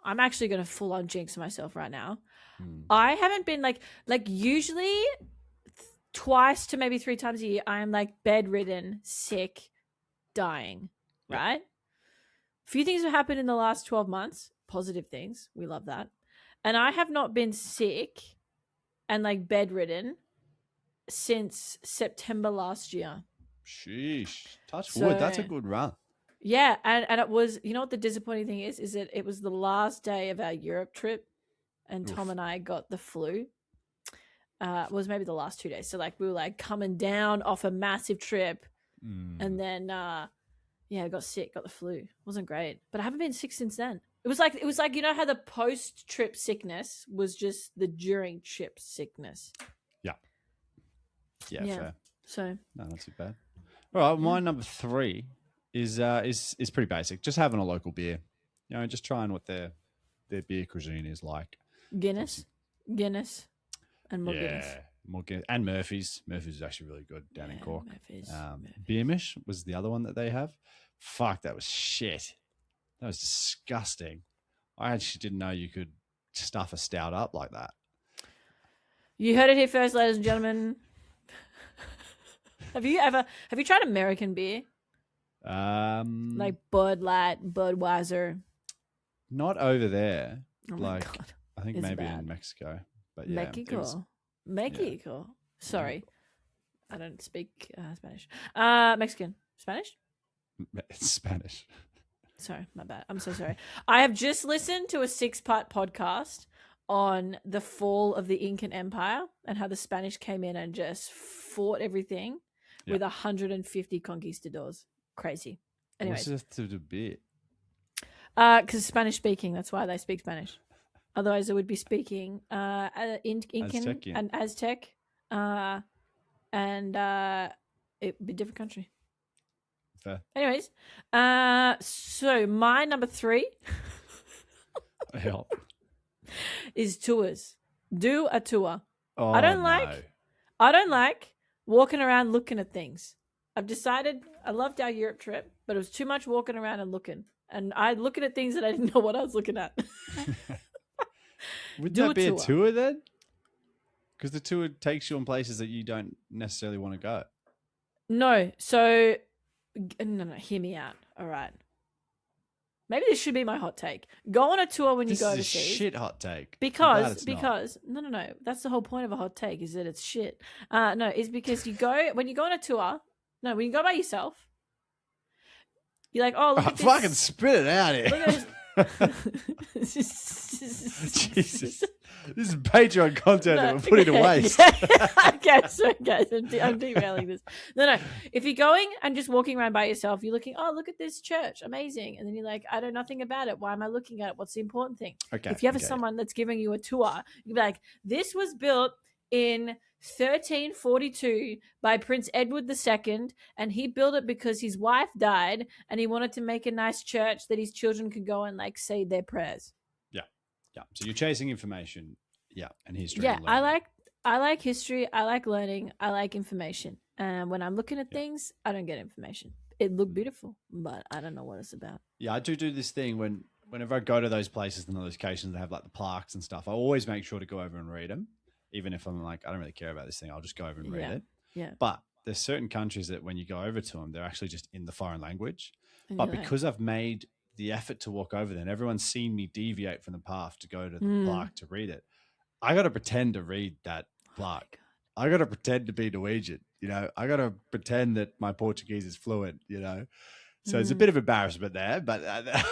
I'm actually going to full on jinx myself right now. Hmm. I haven't been like usually twice to maybe 3 times a year, I am like bedridden, sick, dying, Yeah. right? A few things have happened in the last 12 months, positive things. We love that. And I have not been sick and like bedridden since September last year. Sheesh. Touch wood. That's a So- good run. Yeah, and it was, you know what the disappointing thing is that it was the last day of our Europe trip, and Tom Oof. and I got the flu. It was maybe the last 2 days. So like we were like coming down off a massive trip, and then I got sick, got the flu. It wasn't great, but I haven't been sick since then. It was like you know how the post trip sickness was just the during trip sickness. Yeah, Yeah. fair. So No, not too bad. All right, my number 3 is pretty basic. Just having a local beer. You know, just trying what their beer cuisine is like. Guinness, and more Guinness. Yeah, more Guinness. And Murphy's. Murphy's is actually really good down in Cork. Murphy's. Beermish was the other one that they have. Fuck, that was shit. That was disgusting. I actually didn't know you could stuff a stout up like that. You heard it here first, ladies and gentlemen. Have you tried American beer? Like Bud Light, Budweiser. Not over there. Oh my Like, God. I think It's maybe bad. in Mexico. But yeah, it was- Mexico. Sorry. I don't speak Spanish. Mexican. Spanish? it's Spanish. Sorry, my bad. I'm so sorry. I have just listened to a 6-part podcast on the fall of the Incan Empire and how the Spanish came in and just fought everything with 150 conquistadors. Crazy. Anyways. What's this to do beer? Because Spanish speaking, that's why they speak Spanish. Otherwise, they would be speaking Incan Aztecian. and Aztec, and it would be a different country. Fair. Anyways, so my number 3 Help. is tours. Do a tour. Oh, I don't no. like walking around looking at things. I've decided I loved our Europe trip, but it was too much walking around and looking. And I looking at things that I didn't know what I was looking at. Would Do that a be tour. a tour then? Because the tour takes you on places that you don't necessarily want to go. No, so no, hear me out. All right. Maybe this should be my hot take. Go on a tour when you This go is a to see. shit hot take. I'm glad Because it's not. no. That's the whole point of a hot take is that it's shit. No, is because you go when you go on a tour. No, when you go by yourself, you're like, oh, look at this. Fucking spit it out here. Look at this. Jesus. This is Patreon content that we're putting to waste. Okay, sorry guys, I'm derailing this. No. If you're going and just walking around by yourself, you're looking, oh, look at this church, amazing. And then you're like, I know nothing about it. Why am I looking at it? What's the important thing? Okay. If you have okay. someone that's giving you a tour, you'd be like, this was built in 1342 by Prince Edward II, and he built it because his wife died and he wanted to make a nice church that his children could go and like say their prayers. Yeah. So you're chasing information. Yeah. And history. Yeah, and I learning. like history, I like learning, I like information. And when I'm looking at things, I don't get information. It looked beautiful, but I don't know what it's about. Yeah, I do this thing whenever I go to those places and those locations that have like the plaques and stuff. I always make sure to go over and read them, even if I'm like, I don't really care about this thing. I'll just go over and read it. Yeah. But there's certain countries that when you go over to them, they're actually just in the foreign language. And But you're like, because I've made the effort to walk over there, and everyone's seen me deviate from the path to go to the plaque to read it, I got to pretend to read that plaque. I got to pretend to be Norwegian. You know, I got to pretend that my Portuguese is fluent. You know, so it's a bit of embarrassment there. But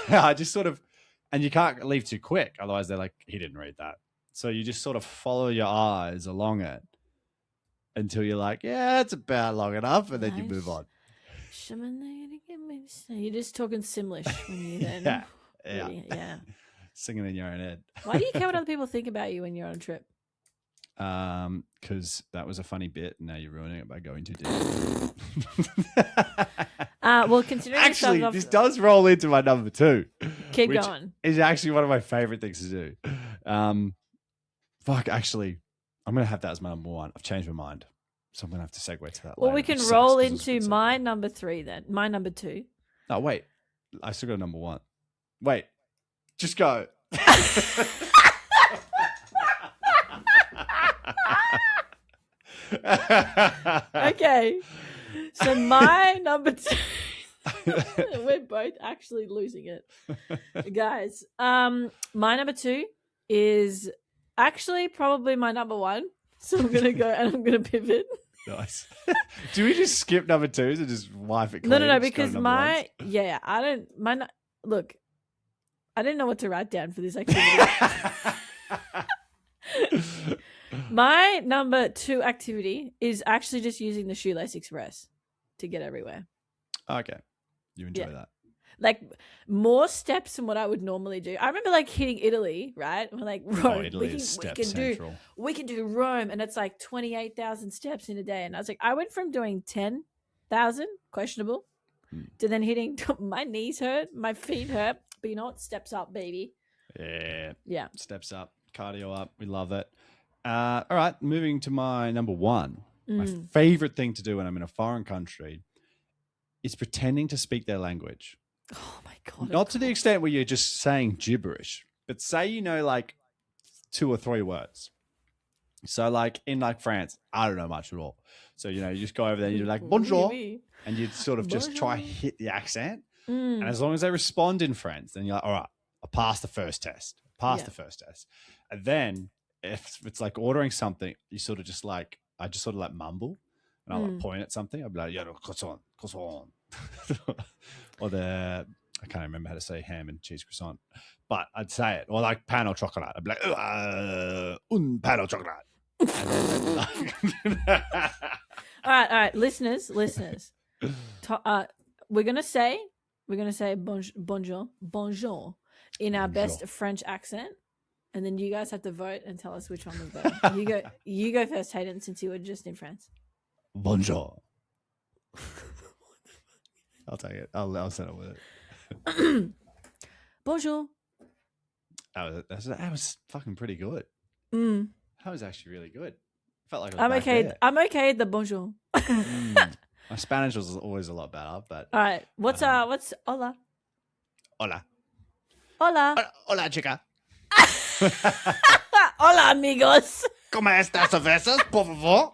I just sort of, and you can't leave too quick, otherwise they're like, he didn't read that. So you just sort of follow your eyes along it until you're like, yeah, that's about long enough, and then you move on. You're just talking Simlish when you then. Yeah. Singing in your own head. Why do you care what other people think about you when you're on a trip? Because that was a funny bit, and now you're ruining it by going too deep. Well, considering Actually, this does roll into my number 2. Keep which going. is actually one of my favorite things to do. Actually, I'm going to have that as my number 1. I've changed my mind. So I'm going to have to segue to that Well, later, we can which sucks roll 'cause it's a into good my segue. number 3 then. My number 2. No, wait. I still got a number 1. Wait. Just go. Okay. So my number 2. We're both actually losing it, guys. My number 2 is actually probably my number 1. So I'm gonna go and I'm gonna pivot. Nice. Do we just skip number 2s and just wipe it clean? No, Just go to because number look, I didn't know what to write down for this activity. My number 2 activity is actually just using the Shoelace Express to get everywhere. Okay. You enjoy that. Like more steps than what I would normally do. I remember like hitting Italy, right? We're like, Rome, Italy is step central. We can do Rome, and it's like 28,000 steps in a day. And I was like, I went from doing 10,000, questionable, to then hitting, my knees hurt, my feet hurt, but you know what? Steps up, baby. Yeah. Steps up, cardio up. We love it. All right, moving to my number 1. My favorite thing to do when I'm in a foreign country is pretending to speak their language. Oh my God. Not to the extent where you're just saying gibberish, but say you know like 2 or 3 words. So like in like France, I don't know much at all. So, you just go over there and you're like, bonjour. And you'd sort of just try hit the accent. And as long as they respond in French, then you're like, all right, I passed the first test. The first test. And then if it's like ordering something, you sort of just like, I just sort of like mumble and I'll like point at something. I'll be like, yeah, croissant. Or I can't remember how to say ham and cheese croissant, but I'd say it. Or like pan au chocolat. I'd be like, un pan au chocolat. All right, listeners. We're gonna say bonjour in our best French accent, and then you guys have to vote and tell us which one was better. You go first, Hayden, since you were just in France. Bonjour. I'll take it. I'll settle with it. Bonjour. That was fucking pretty good. That was actually really good. Felt like I'm okay. There. I'm okay at the bonjour. My Spanish was always a lot better, but all right. What's hola? Hola. Hola. Hola, chica. Hola, amigos. ¿Cómo estás, cervezas, por favor?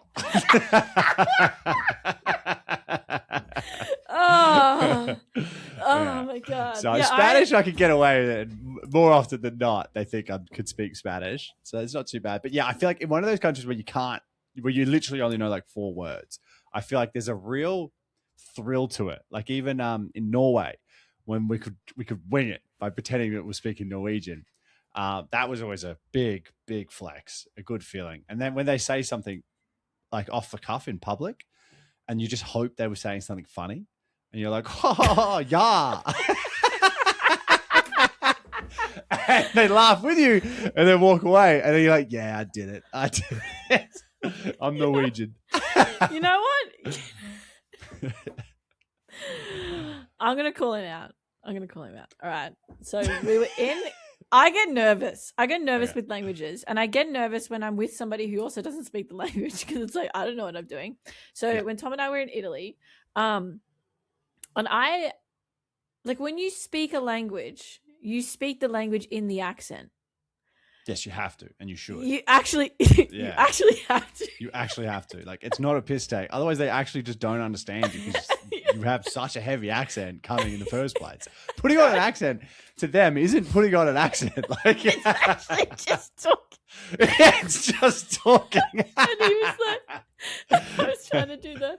Oh my God. So Spanish I could get away with it. More often than not, they think I could speak Spanish. So it's not too bad. But yeah, I feel like in one of those countries where you literally only know like 4 words, I feel like there's a real thrill to it. Like even in Norway, when we could wing it by pretending that we're speaking Norwegian. That was always a big, big flex, a good feeling. And then when they say something like off the cuff in public, and you just hope they were saying something funny, and you're like, oh, yeah. And they laugh with you and then walk away. And then you're like, yeah, I did it. I'm Norwegian. You know what? I'm going to call him out. All right. So we were in... I get nervous. With languages, and I get nervous when I'm with somebody who also doesn't speak the language because it's like I don't know what I'm doing. So when Tom and I were in Italy, and I like when you speak a language, you speak the language in the accent. Yes, you have to, and you should. You actually have to. You actually have to. Like, it's not a piss take. Otherwise, they actually just don't understand you because you have such a heavy accent coming in the first place. Putting on an accent to them isn't putting on an accent. Like, it's actually just talking. It's just talking. And he was like, I was trying to do the,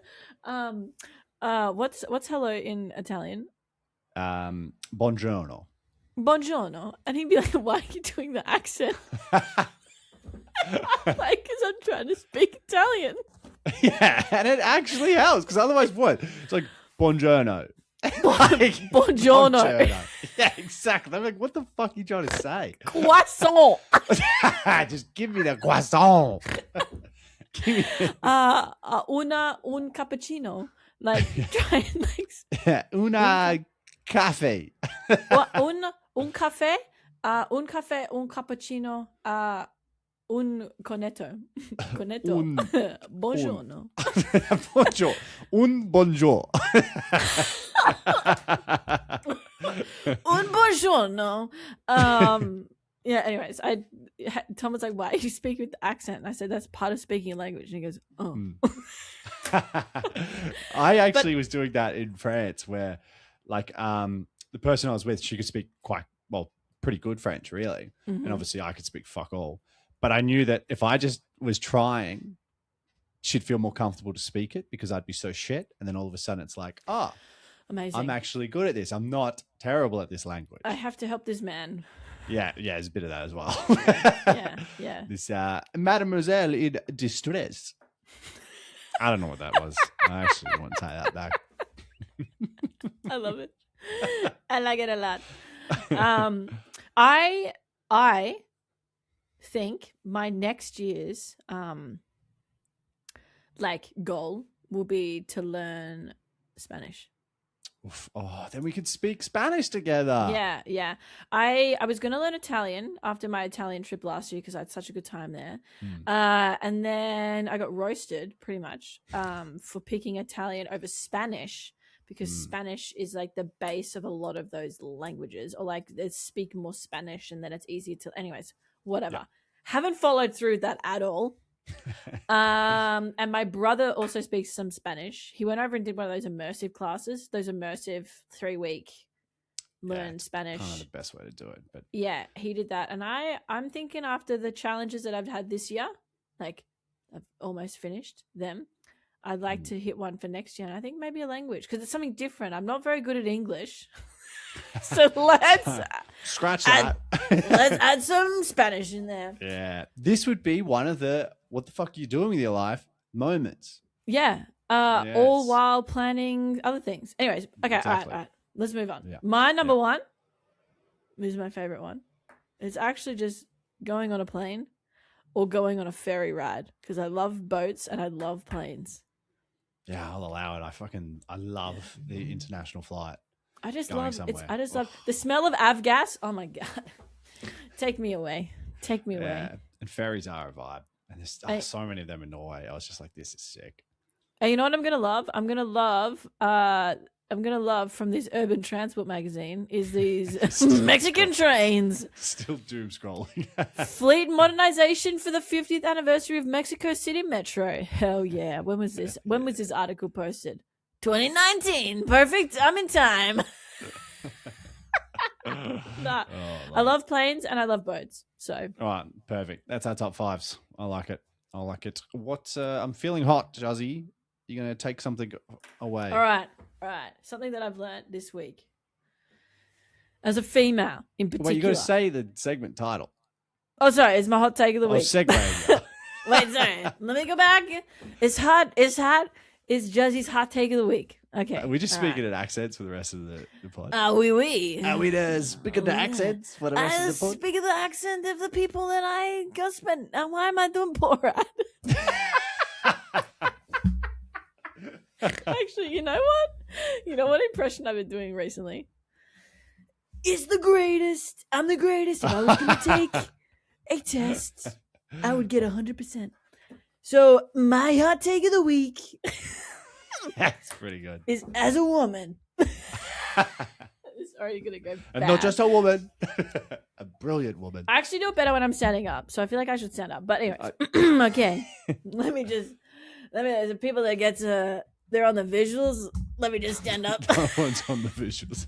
what's hello in Italian? Buongiorno. Buongiorno. And he'd be like, why are you doing the accent? I'm like, because I'm trying to speak Italian. Yeah, and it actually helps, because otherwise what? It's like, buongiorno. Buongiorno. Yeah, exactly. I'm like, what the fuck are you trying to say? Croissant. Just give me the croissant. Un cappuccino. Like, try and like... Una cafe. Un caffè, un cappuccino, un cornetto. Buongiorno. Buongiorno. Un bonjour. Un buongiorno. Yeah. Anyways, Tom was like, "Why you speak with the accent?" And I said, "That's part of speaking a language." And he goes, "Oh." Mm. I actually But was doing that in France, where like the person I was with, she could speak quite well, pretty good French, really, and mhm. obviously I could speak fuck all. But I knew that if I just was trying, she'd feel more comfortable to speak it because I'd be so shit. And then all of a sudden, it's like, ah, I'm Amazing. actually good at this. I'm not terrible at this I language. have to help this man. Yeah, there's a bit of that as well. Yeah, yeah. This Mademoiselle in distress. I don't know what that was. I actually want to take that back. I love it. I like it a lot. I think my next year's like goal will be to learn Spanish. Oof. Oh, then we could speak Spanish together. Yeah, yeah. I was going to learn Italian after my Italian trip last year because I had such a good time there. Hmm. And then I got roasted pretty much for picking Italian over Spanish because Spanish is like the base of a lot of those languages, or like they speak more Spanish and then it's easier to. Anyways, whatever. Yeah. Haven't followed through that at all. And my brother also speaks some Spanish. He went over and did one of those immersive classes, those immersive 3-week learn Spanish. Kind of the best way to do it, but yeah, he did that. And I'm thinking after the challenges that I've had this year, like I've almost finished them, I'd like to hit one for next year. And I think maybe a language because it's something different. I'm not very good at English. So let's scratch that. let's add some Spanish in there. Yeah. This would be one of the what the fuck are you doing with your life moments. Yeah. All while planning other things. Anyways, okay, Exactly. all right. Let's move on. Yeah. My number one is my favorite one. It's actually just going on a plane or going on a ferry ride because I love boats and I love planes. Yeah, I'll allow it. I love the international flight. I just Going love somewhere. I just love the smell of avgas. Oh my god. Take me away. Take me away. Yeah. And ferries are a vibe. And there's so many of them in Norway. I was just like, this is sick. And you know what I'm gonna love? I'm gonna love from this urban transport magazine is these Mexican trains. Still doom scrolling. Fleet modernization for the 50th anniversary of Mexico City Metro. Hell yeah. When was this? When was this article posted? 2019. Perfect. I'm in time. Nah. I love planes and I love boats. So. All right. Perfect. That's our top fives. I like it. What? I'm feeling hot, Jazzy. You're going to take something away. All right. Something that I've learned this week. As a female in particular. Wait, you got to say the segment title. Oh, sorry. It's my hot take of the week. Segue. Wait, sorry. Let me go back. It's hot. It's Jazzy's hot take of the week. Okay. We just speaking in accents for the rest of the pod. Oui. We just speaking the accents for the rest of the pod? Speaking the accent of the people that I go spend. Why am I doing Borat? Actually, you know what? You know what impression I've been doing recently? It's the greatest. I'm the greatest. If I was going to take a test, I would get 100%. So my hot take of the week That's pretty good. is as a woman. It's already going to go bad. And not just a woman. A brilliant woman. I actually do it better when I'm standing up, so I feel like I should stand up. But anyways, okay. Let me the people that get to they're on the visuals. Let me just stand up. No one's on the visuals.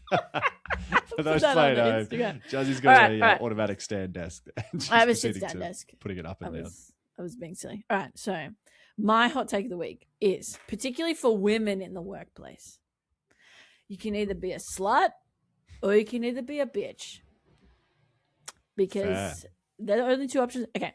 For those that on playing home, Instagram. Jazzy's got All right. automatic stand desk. I have a sit-stand desk. Putting it up and down. I was being silly. All right, so my hot take of the week is, particularly for women in the workplace, you can either be a slut or you can either be a bitch. Because there are only two options. Okay.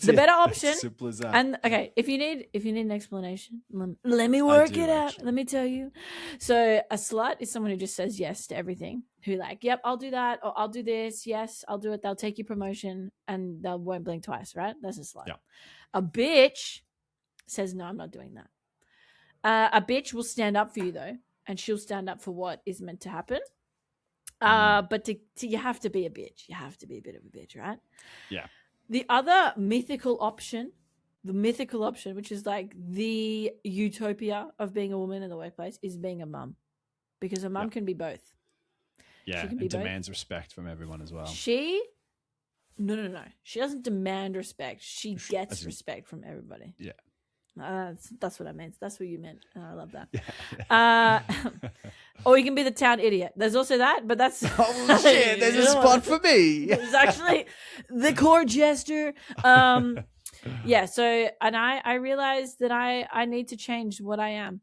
The better option. Simple as that. And okay, if you need an explanation, let me work it out. Let me tell you. So a slut is someone who just says yes to everything. Who like, yep, I'll do that, or I'll do this. Yes, I'll do it. They'll take your promotion and they won't blink twice. Right? That's a slut. Yeah. A bitch says no, I'm not doing that. A bitch will stand up for you though, and she'll stand up for what is meant to happen. But to you have to be a bitch. You have to be a bit of a bitch, right? Yeah. The other mythical option, which is like the utopia of being a woman in the workplace, is being a mum. Because a mum can be both. Yeah, She can and be both. demands respect from everyone as well. She No. She doesn't demand respect. She gets As in- respect from everybody. Yeah. That's what I meant. That's what you meant. I love that. Yeah. Or you can be the town idiot. There's also that, but that's Oh shit! There's a spot for me. It's actually the court jester. Yeah. So, and I realized that I need to change what I am.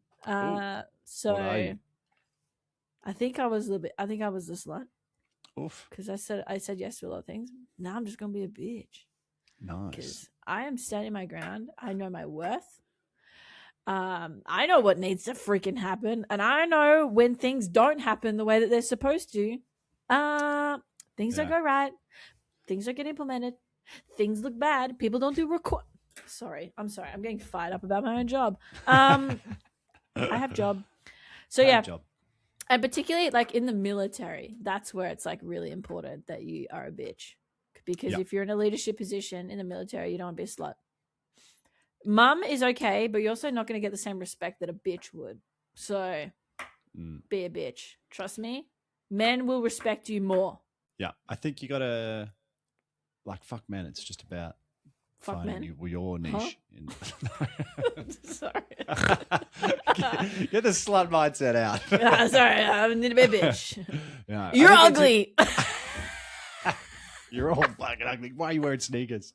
So What are you? I think I was the slut Oof. because I said yes to a lot of things. Now I'm just gonna be a bitch. Nice. Because I am standing my ground. I know my worth. I know what needs to freaking happen, and I know when things don't happen the way that they're supposed to. Things don't go right. Things don't get implemented. Things look bad. People don't do record. Sorry, I'm getting fired up about my own job. I have job. So yeah, Job. and particularly like in the military, that's where it's like really important that you are a bitch. Because if you're in a leadership position in the military, you don't want to be a slut. Mum is okay, but you're also not going to get the same respect that a bitch would. So be a bitch. Trust me. Men will respect you more. Yeah. I think you got to, like, fuck men. It's just about finding your niche. Huh? Sorry. Get the slut mindset out. Sorry. I need to be a bitch. Yeah, you're ugly. You're all fucking ugly. Why are you wearing sneakers?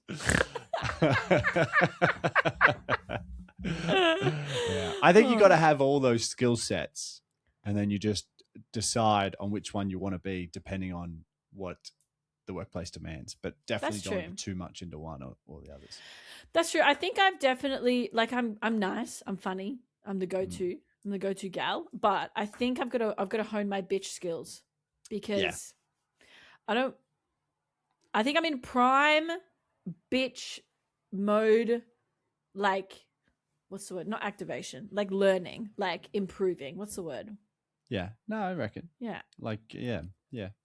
Yeah. I think you got to have all those skill sets, and then you just decide on which one you want to be, depending on what the workplace demands. But definitely don't too much into one or the others. That's true. I think I've definitely I'm nice. I'm funny. I'm the go-to. I'm the go-to gal. But I think I've got to hone my bitch skills because I think I'm in prime bitch mode, like, what's the word? Not activation, like learning, like improving. What's the word? Yeah. No, I reckon. Yeah. Like, yeah,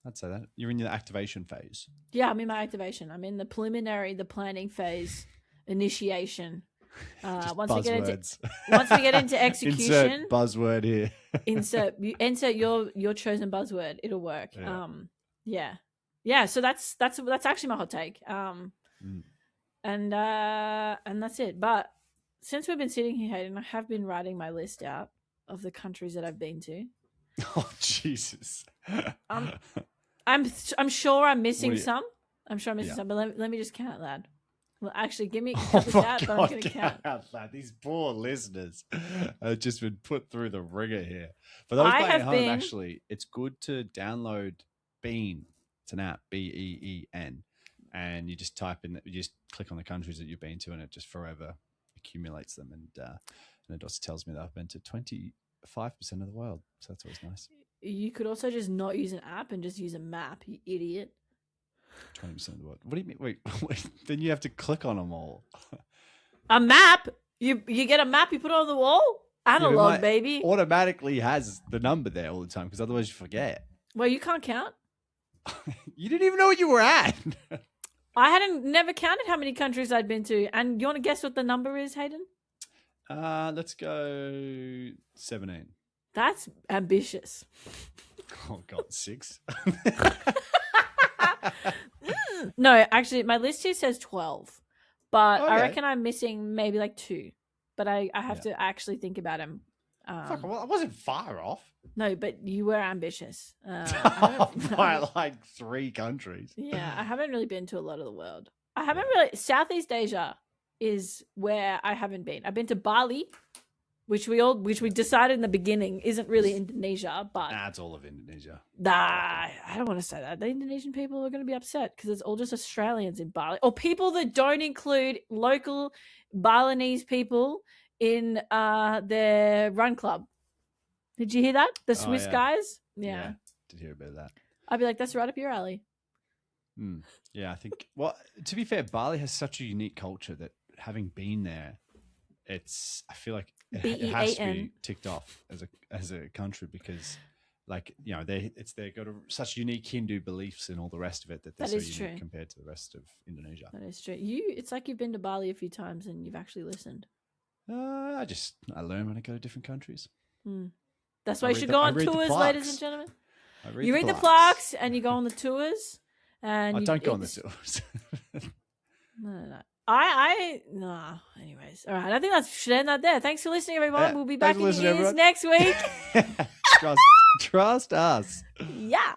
I'd say that. You're in your activation phase. Yeah, I'm in my activation. I'm in the preliminary, the planning phase, initiation. Once we get into execution, insert buzzword here. insert your chosen buzzword. It'll work. Yeah. So that's actually my hot take. And that's it. But since we've been sitting here, Hayden, I have been writing my list out of the countries that I've been to. Oh Jesus! I'm sure I'm missing some. I'm sure I'm missing some. But let me just count, lad. Well, actually, give me cut this out, but I'm going to count. Lad, these poor listeners have just been put through the ringer here. For those playing at home, actually, it's good to download Bean. It's an app, BEEN, and you just you just click on the countries that you've been to, and it just forever accumulates them. And it also tells me that I've been to 25% of the world, so that's always nice. You could also just not use an app and just use a map, you idiot. 20% of the world. What do you mean? Wait, then you have to click on them all. A map? You get a map, you put it on the wall? Analog, baby. Automatically has the number there all the time, because otherwise you forget. Well, you can't count. You didn't even know what you were at. I never counted how many countries I'd been to. And you want to guess what the number is, Hayden? Let's go 17. That's ambitious. Oh God, 6. No, actually, my list here says 12, but I reckon I'm missing maybe like 2. But I have to actually think about them. Fuck, well, I wasn't far off. No, but you were ambitious. By like 3 countries. Yeah, I haven't really been to a lot of the world. I haven't really. Southeast Asia is where I haven't been. I've been to Bali, which we decided in the beginning isn't really Indonesia, but it's all of Indonesia. I don't want to say that. The Indonesian people are going to be upset because it's all just Australians in Bali, or people that don't include local Balinese people in their run club. Did you hear that? The Swiss guys? Yeah. Did hear a bit of that. I'd be like, that's right up your alley. Yeah, I think, well, to be fair, Bali has such a unique culture that having been there, I feel like it has to be ticked off as a country, because, like, you know, they've got such unique Hindu beliefs and all the rest of it that they're so unique compared to the rest of Indonesia. That is true. It's like you've been to Bali a few times and you've actually listened. I learn when I go to different countries. That's why you should go on tours, ladies and gentlemen. You read the plaques and you go on the tours, And I don't go on the it's- tours. No. No. Anyways, all right. I think that should end that there. Thanks for listening, everyone. Yeah, We'll be thanks back for in your listening, ears everyone. next week. Trust us. Yeah.